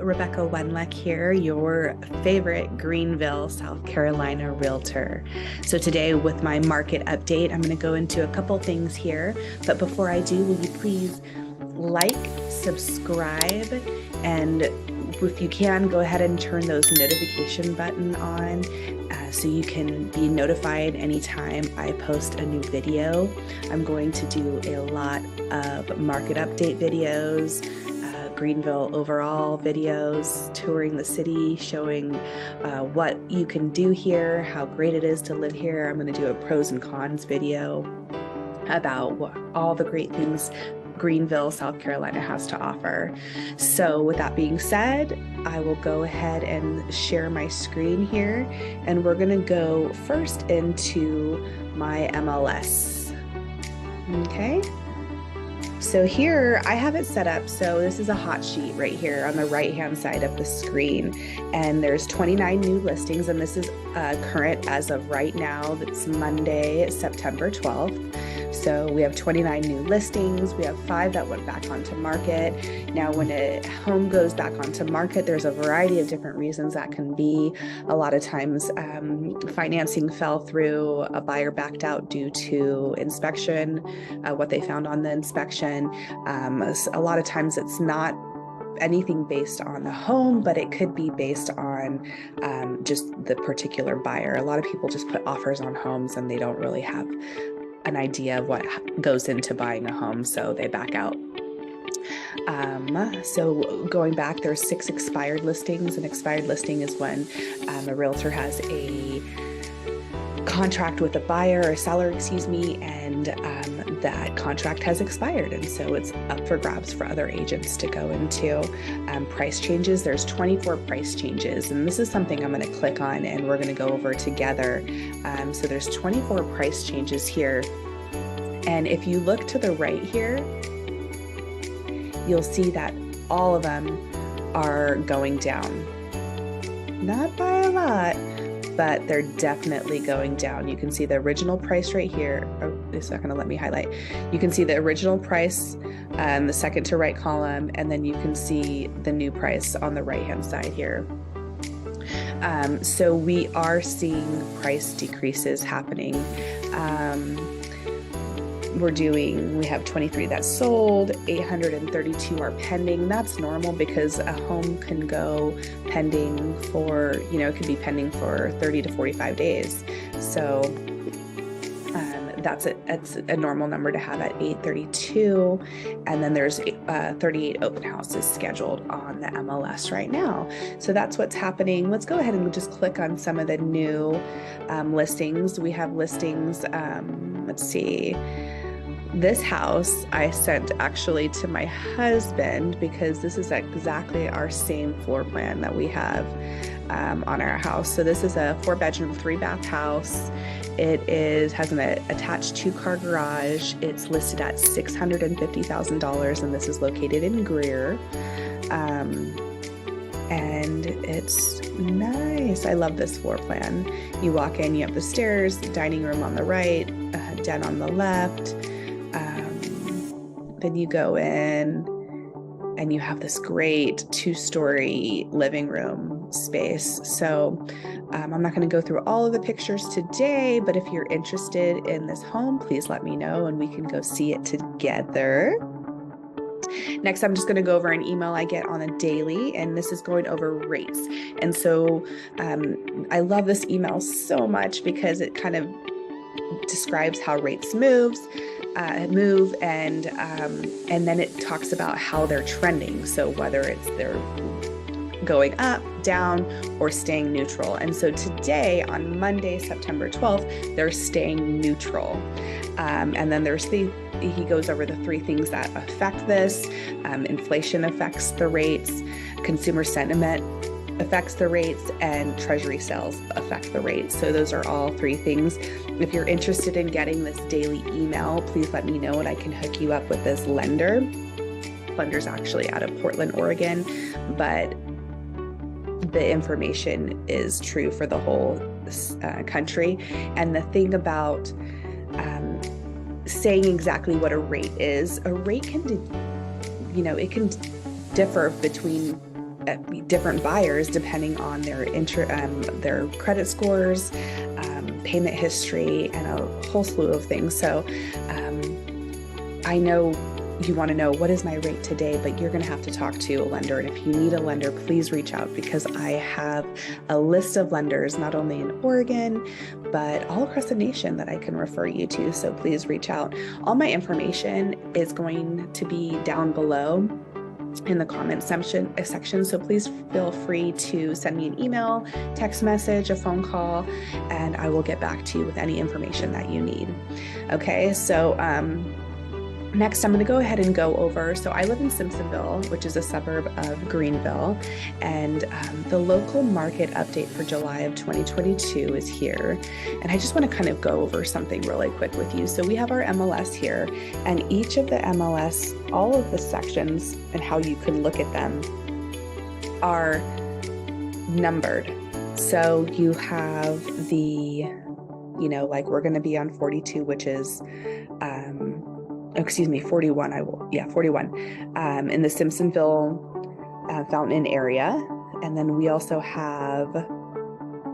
Rebekah Wendlek here, your favorite Greenville, South Carolina realtor. So today with my market update, I'm going to go into a couple things here. But before I do, will you please like, subscribe, and if you can, go ahead and turn those notification button on so you can be notified anytime I post a new video. I'm going to do a lot of market update videos, Greenville overall videos, touring the city, showing what you can do here, how great it is to live here. I'm going to do a pros and cons video about all the great things Greenville, South Carolina has to offer. So with that being said, I will go ahead and share my screen here, and we're going to go first into my MLS. Okay. So here I have it set up. So this is a hot sheet right here on the right-hand side of the screen. And there's 29 new listings, and this is current as of right now. That's Monday, September 12th. So we have 29 new listings. We have 5 that went back onto market. Now, when a home goes back onto market, there's a variety of different reasons that can be. A lot of times financing fell through, a buyer backed out due to inspection, what they found on the inspection. A lot of times it's not anything based on the home, but it could be based on just the particular buyer. A lot of people just put offers on homes and they don't really have an idea of what goes into buying a home, so they back out. So going back, there's 6 expired listings. An expired listing is when a realtor has a contract with a buyer or seller, and that contract has expired, and so it's up for grabs for other agents to go into. Price changes, there's 24 price changes, and this is something I'm going to click on and we're going to go over together. So there's 24 price changes here, and if you look to the right here, you'll see that all of them are going down. Not by a lot, but they're definitely going down. You can see the original price right here. Oh, it's not going to let me highlight. You can see the original price, the second to right column, and then you can see the new price on the right-hand side here. So we are seeing price decreases happening. We have 23 that sold, 832 are pending. That's normal because a home can go pending for, it could be pending for 30 to 45 days. So it's a normal number to have at 832. And then there's 38 open houses scheduled on the MLS right now. So that's what's happening. Let's go ahead and just click on some of the new listings. We have listings, let's see. This house I sent actually to my husband because this is exactly our same floor plan that we have on our house. So this is a 4-bedroom, 3-bath house. It has an attached 2-car garage. It's listed at $650,000, and this is located in Greer. And it's nice. I love this floor plan. You walk in, you have the stairs, dining room on the right, den on the left. Then you go in and you have this great 2-story living room space. So I'm not going to go through all of the pictures today, but if you're interested in this home, please let me know and we can go see it together. Next, I'm just going to go over an email I get on a daily, and this is going over rates. And so I love this email so much because it kind of describes how rates move, and then it talks about how they're trending. So whether they're going up, down, or staying neutral. And so today, on Monday, September 12th, they're staying neutral. And then he goes over the 3 things that affect this. Inflation affects the rates, consumer sentiment affects the rates, and treasury sales affect the rates. So those are all 3 things. If you're interested in getting this daily email, please let me know and I can hook you up with this lender. Lender's actually out of Portland, Oregon, but the information is true for the whole country. And the thing about saying exactly what a rate is, a rate can, it can differ between different buyers depending on their credit scores, payment history, and a whole slew of things. So I know you want to know, what is my rate today, but you're going to have to talk to a lender. And if you need a lender, please reach out, because I have a list of lenders, not only in Oregon, but all across the nation that I can refer you to. So please reach out. All my information is going to be down below in the comment section. So please feel free to send me an email, text message, a phone call, and I will get back to you with any information that you need. Okay, so next, I'm going to go ahead and go over, so I live in Simpsonville, which is a suburb of Greenville, and the local market update for July of 2022 is here. And I just want to kind of go over something really quick with you. So we have our MLS here, and each of the MLS, all of the sections and how you can look at them are numbered. So you have the, like we're going to be on 42, which is 41. 41 in the Simpsonville Fountain area. And then we also have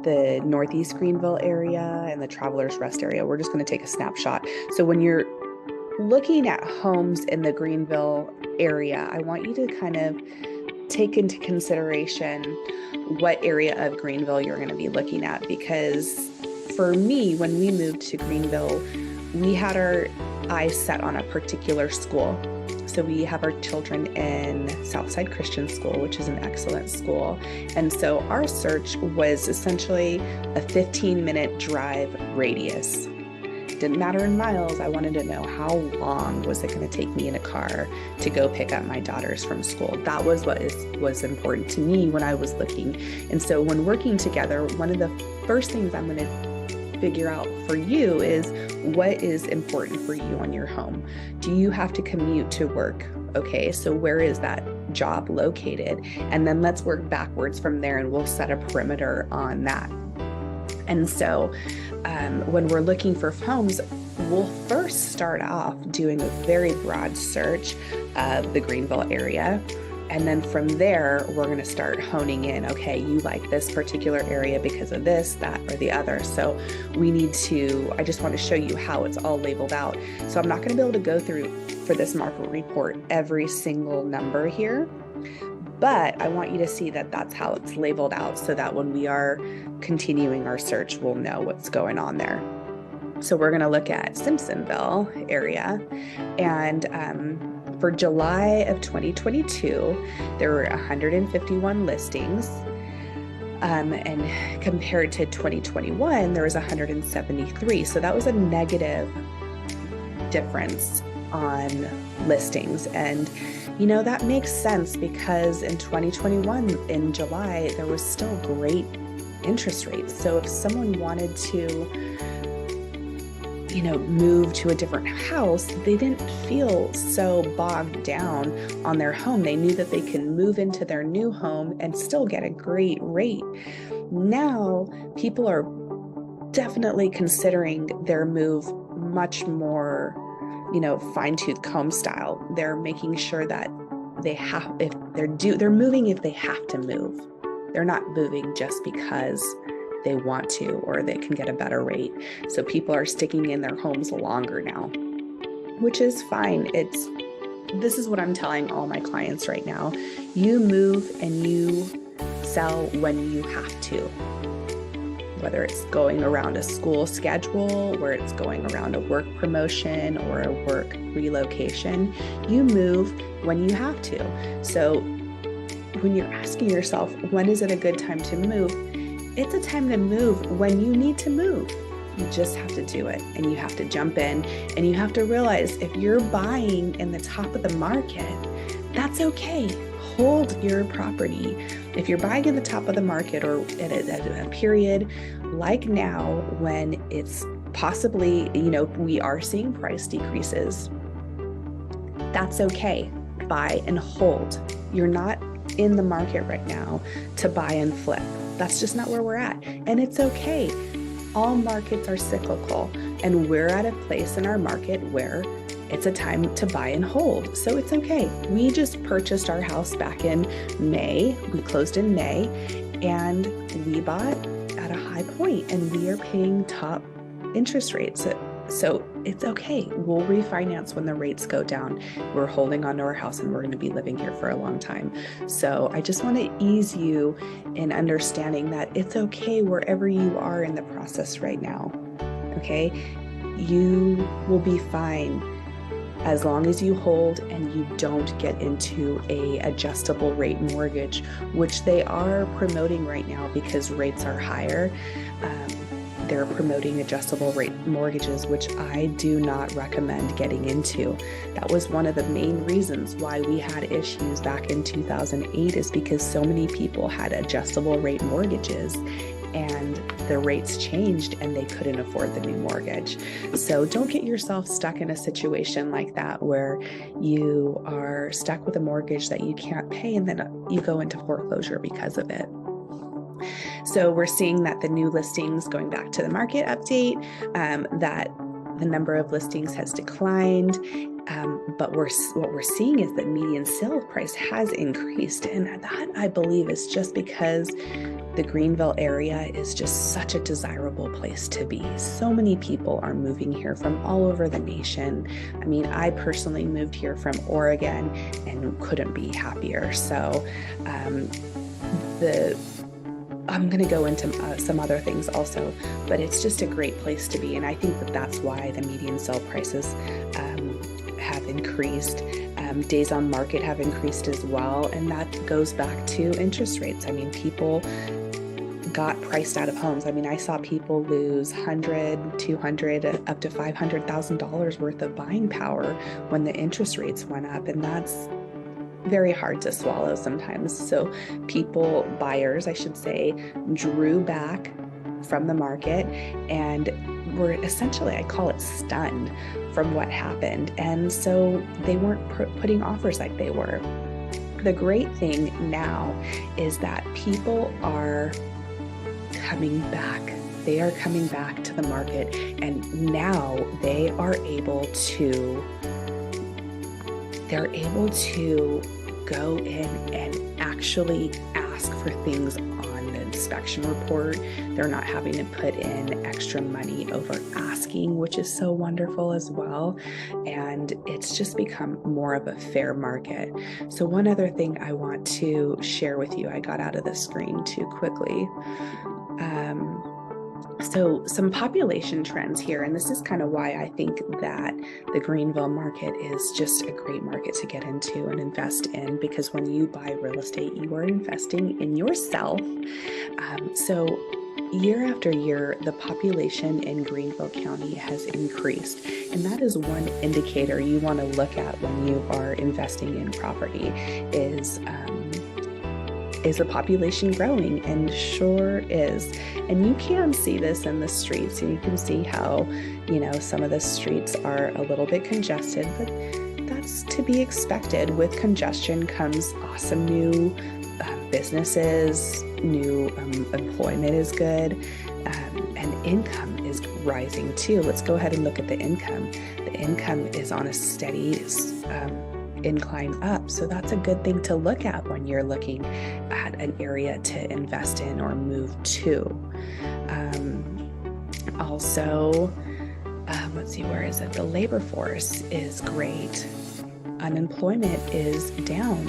the Northeast Greenville area and the Travelers Rest area. We're just going to take a snapshot. So when you're looking at homes in the Greenville area, I want you to kind of take into consideration what area of Greenville you're going to be looking at. Because for me, when we moved to Greenville, we had our eyes set on a particular school. So we have our children in Southside Christian School, which is an excellent school. And so our search was essentially a 15-minute drive radius. Didn't matter in miles. I wanted to know, how long was it going to take me in a car to go pick up my daughters from school? That was what was important to me when I was looking. And so when working together, one of the first things I'm going to figure out for you is, what is important for you on your home? Do you have to commute to work? Okay, so where is that job located? And then let's work backwards from there, and we'll set a perimeter on that. And so when we're looking for homes, we'll first start off doing a very broad search of the Greenville area. And then from there, we're going to start honing in. Okay, you like this particular area because of this, that, or the other. So I just want to show you how it's all labeled out. So I'm not going to be able to go through for this market report every single number here, but I want you to see that that's how it's labeled out, so that when we are continuing our search, we'll know what's going on there. So we're going to look at Simpsonville area, and for July of 2022, there were 151 listings, and compared to 2021, there was 173. So that was a negative difference on listings. And, that makes sense, because in 2021, in July, there was still great interest rates. So if someone wanted to move to a different house, they didn't feel so bogged down on their home. They knew that they can move into their new home and still get a great rate. Now, people are definitely considering their move much more, fine-tooth comb style. They're making sure that they're moving if they have to move. They're not moving just because they want to, or they can get a better rate. So people are sticking in their homes longer now, which is fine. This is what I'm telling all my clients right now. You move and you sell when you have to. Whether it's going around a school schedule, where it's going around a work promotion or a work relocation, you move when you have to. So when you're asking yourself, when is it a good time to move? It's a time to move when you need to move. You just have to do it, and you have to jump in, and you have to realize, if you're buying in the top of the market, that's okay. Hold your property. If you're buying in the top of the market, or at a period like now, when it's possibly, we are seeing price decreases, that's okay. Buy and hold. You're not in the market right now to buy and flip. That's just not where we're at. And it's okay. All markets are cyclical, and we're at a place in our market where it's a time to buy and hold. So it's okay. We just purchased our house back in May. We closed in May, and we bought at a high point, and we are paying top interest rates. So it's okay. We'll refinance when the rates go down. We're holding onto our house, and we're going to be living here for a long time. So I just want to ease you in understanding that it's okay wherever you are in the process right now. Okay? You will be fine as long as you hold and you don't get into a adjustable rate mortgage, which they are promoting right now because rates are higher. They're promoting adjustable rate mortgages, which I do not recommend getting into. That was one of the main reasons why we had issues back in 2008, is because so many people had adjustable rate mortgages and the rates changed and they couldn't afford the new mortgage. So don't get yourself stuck in a situation like that where you are stuck with a mortgage that you can't pay and then you go into foreclosure because of it. So we're seeing that the new listings, going back to the market update, that the number of listings has declined. But what we're seeing is that median sale price has increased. And that, I believe, is just because the Greenville area is just such a desirable place to be. So many people are moving here from all over the nation. I mean, I personally moved here from Oregon and couldn't be happier. So I'm going to go into some other things also, but it's just a great place to be. And I think that that's why the median sale prices have increased. Days on market have increased as well. And that goes back to interest rates. I mean, people got priced out of homes. I mean, I saw people lose $100,000, $200,000, up to $500,000 worth of buying power when the interest rates went up. And that's very hard to swallow sometimes. So buyers, I should say, drew back from the market and were essentially, I call it, stunned from what happened. And so they weren't putting offers like they were. The great thing now is that people are coming back. They are coming back to the market, and now they're able to go in and actually ask for things on the inspection report. They're not having to put in extra money over asking, which is so wonderful as well. And it's just become more of a fair market. So one other thing I want to share with you, I got out of the screen too quickly. So some population trends here, and this is kind of why I think that the Greenville market is just a great market to get into and invest in, because when you buy real estate, you are investing in yourself. So year after year, the population in Greenville County has increased, and that is one indicator you want to look at when you are investing in property is the population growing? And sure is. And you can see this in the streets, and you can see how, some of the streets are a little bit congested, but that's to be expected. With congestion comes awesome new businesses, new employment is good, and income is rising too. Let's go ahead and look at the income. The income is on a steady incline up. So that's a good thing to look at when you're looking at an area to invest in or move to. Also, let's see, where is it? The labor force is great. Unemployment is down.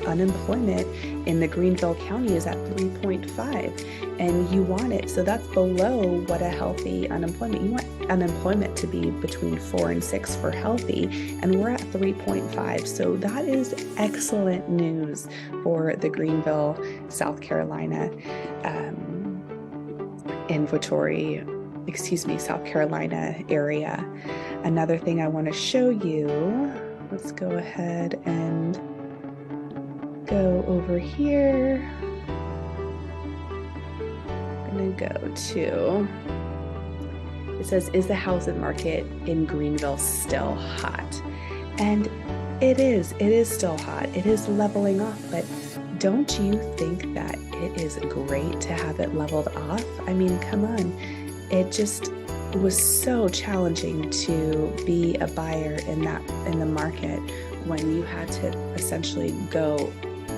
Unemployment in the Greenville County is at 3.5, and you want it. So that's below what a healthy unemployment. You want unemployment to be between 4 and 6 for healthy, and we're at 3.5. So that is excellent news for the Greenville, South Carolina South Carolina area. Another thing I want to show you, let's go ahead and go over here. I'm going to go to, it says, is the housing market in Greenville still hot? And it is still hot. It is leveling off, but don't you think that it is great to have it leveled off? I mean, come on. it was so challenging to be a buyer in the market when you had to essentially go,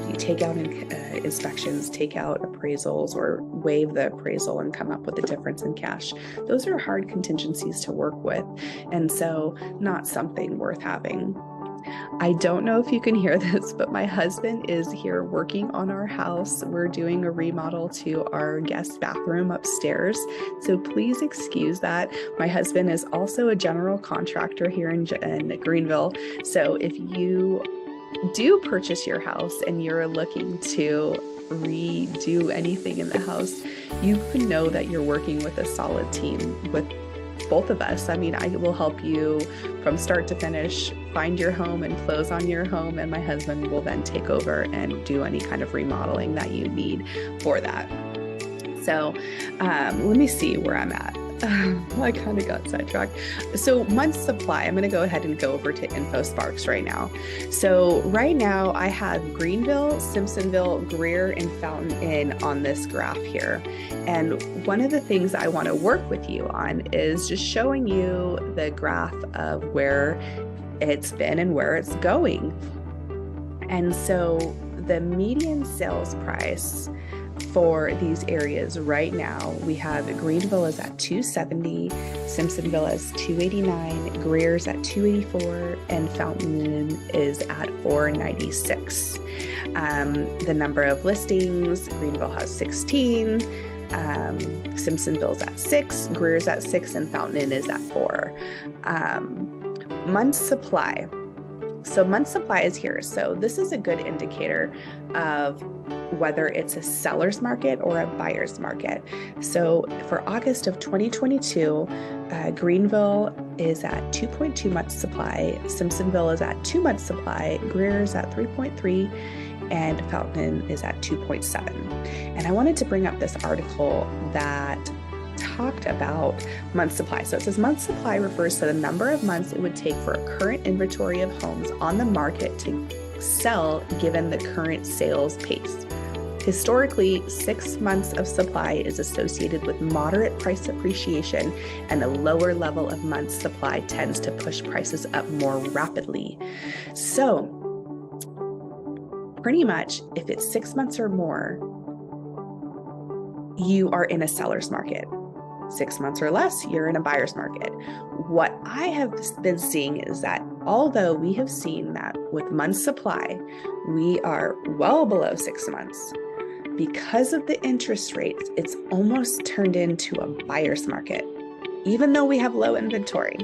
you take out inspections, take out appraisals, or waive the appraisal and come up with a difference in cash. Those are hard contingencies to work with, and so not something worth having. I don't know if you can hear this, but my husband is here working on our house. We're doing a remodel to our guest bathroom upstairs, so please excuse that. My husband is also a general contractor here in Greenville, so if you do purchase your house and you're looking to redo anything in the house, you can know that you're working with a solid team with both of us. I mean, I will help you from start to finish, find your home and close on your home, and my husband will then take over and do any kind of remodeling that you need for that. So let me see where I'm at. I kind of got sidetracked. So month's supply, I'm going to go ahead and go over to InfoSparks right now. So right now I have Greenville, Simpsonville, Greer, and Fountain Inn on this graph here. And one of the things I want to work with you on is just showing you the graph of where it's been and where it's going. And so the median sales price for these areas right now, we have Greenville is at $270, Simpsonville is $289, Greer's at $284, and Fountain Inn is at $496. The number of listings, Greenville has 16, Simpsonville's at 6, Greer's at 6, and Fountain Inn is at 4. Month's supply. So month's supply is here. So this is a good indicator of whether it's a seller's market or a buyer's market. So for August of 2022, Greenville is at 2.2 months supply, Simpsonville is at 2 months supply, Greer's at 3.3, and Fountain Inn is at 2.7. And I wanted to bring up this article that talked about month supply. So it says month supply refers to the number of months it would take for a current inventory of homes on the market to sell given the current sales pace. Historically, 6 months of supply is associated with moderate price appreciation, and a lower level of months supply tends to push prices up more rapidly. So pretty much if it's 6 months or more, you are in a seller's market. 6 months or less, you're in a buyer's market. What I have been seeing is that although we have seen that with months supply, we are well below 6 months. Because of the interest rates, it's almost turned into a buyer's market. Even though we have low inventory,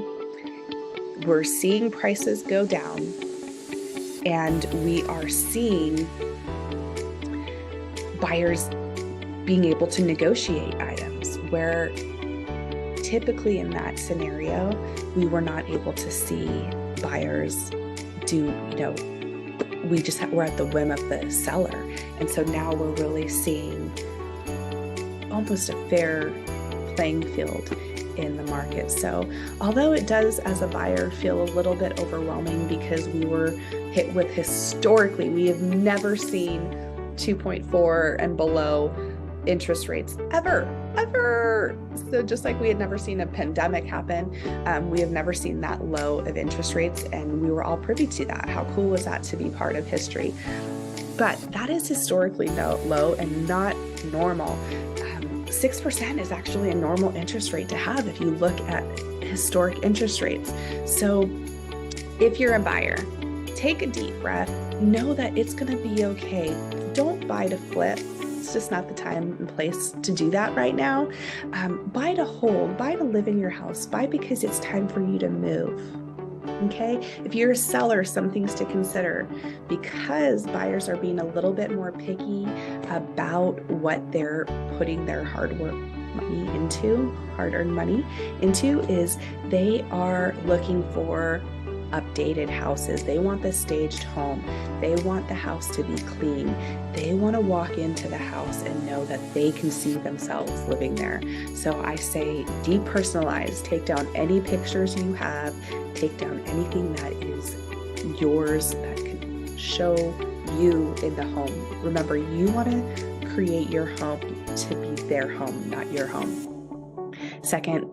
we're seeing prices go down, and we are seeing buyers being able to negotiate items where typically in that scenario, we were not able to see buyers do, we're at the whim of the seller. And so now we're really seeing almost a fair playing field in the market. So although it does, as a buyer, feel a little bit overwhelming because we were hit with historically, we have never seen 2.4 and below interest rates ever. So just like we had never seen a pandemic happen, we have never seen that low of interest rates, and we were all privy to that. How cool was that to be part of history? But that is historically low and not normal. 6% is actually a normal interest rate to have if you look at historic interest rates. So if you're a buyer, take a deep breath, know that it's going to be okay. Don't buy to flip. It's just not the time and place to do that right now. Buy to hold, buy to live in your house, buy because it's time for you to move. Okay, if you're a seller, some things to consider, because buyers are being a little bit more picky about what they're putting their hard-earned money into, is they are looking for updated houses. They want the staged home. They want the house to be clean. They want to walk into the house and know that they can see themselves living there. So I say depersonalize, take down any pictures you have, take down anything that is yours that can show you in the home. Remember, you want to create your home to be their home, not your home. Second,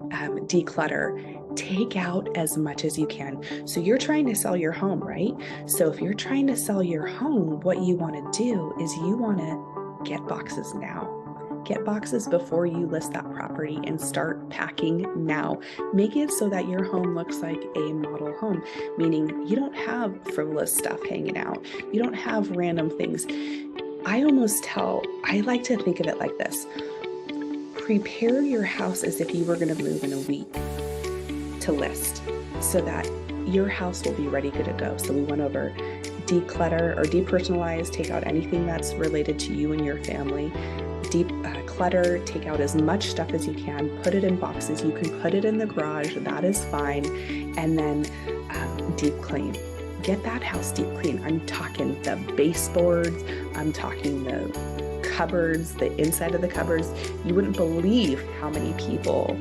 declutter. Take out as much as you can. So you're trying to sell your home, right? So if you're trying to sell your home, what you want to do is you want to get boxes now. Get boxes before you list that property and start packing now. Make it so that your home looks like a model home, meaning you don't have frivolous stuff hanging out. You don't have random things. I like to think of it like this. Prepare your house as if you were going to move in a week to list so that your house will be ready to go. So we went over declutter or depersonalize, take out anything that's related to you and your family. Declutter, take out as much stuff as you can, put it in boxes. You can put it in the garage, that is fine. And then deep clean. Get that house deep clean. I'm talking the baseboards, I'm talking the cupboards, the inside of the cupboards. You wouldn't believe how many people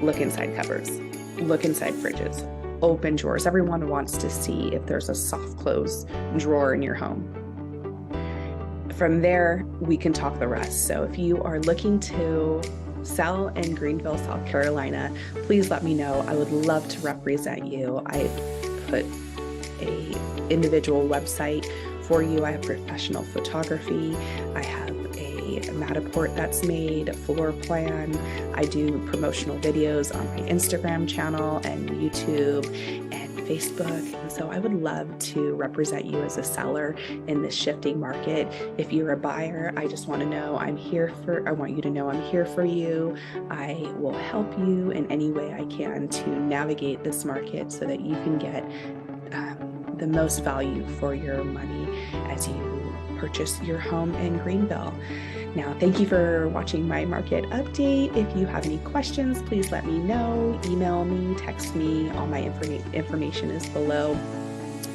look inside cupboards, look inside fridges, open drawers. Everyone wants to see if there's a soft close drawer in your home. From there, we can talk the rest. So if you are looking to sell in Greenville, South Carolina, please let me know. I would love to represent you. I put a individual website for you. I have professional photography. I have a Matterport that's made, a floor plan. I do promotional videos on my Instagram channel and YouTube and Facebook. And so I would love to represent you as a seller in this shifting market. If you're a buyer, I just want you to know I'm here for you. I will help you in any way I can to navigate this market so that you can get the most value for your money as you purchase your home in Greenville. Now, thank you for watching my market update. If you have any questions, please let me know. Email me, text me. All my information is below.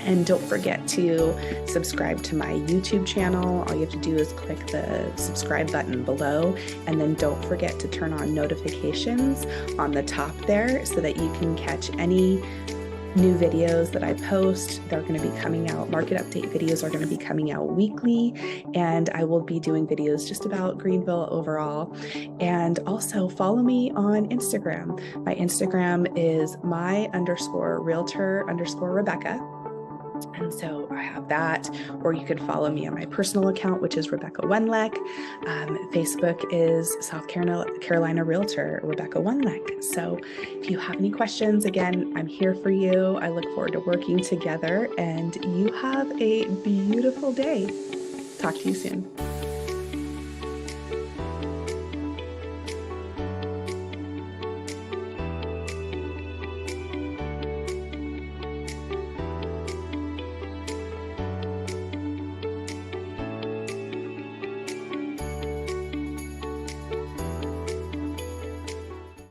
And don't forget to subscribe to my YouTube channel. All you have to do is click the subscribe button below. And then don't forget to turn on notifications on the top there so that you can catch any new videos that I post. They're going to be coming out. Market update videos are going to be coming out weekly, and I will be doing videos just about Greenville overall. And also follow me on Instagram. My Instagram is my_realtor_Rebekah. And so I have that, or you could follow me on my personal account, which is Rebekah Wendlek. Facebook is South Carolina Realtor, Rebekah Wendlek. So if you have any questions, again, I'm here for you. I look forward to working together, and you have a beautiful day. Talk to you soon.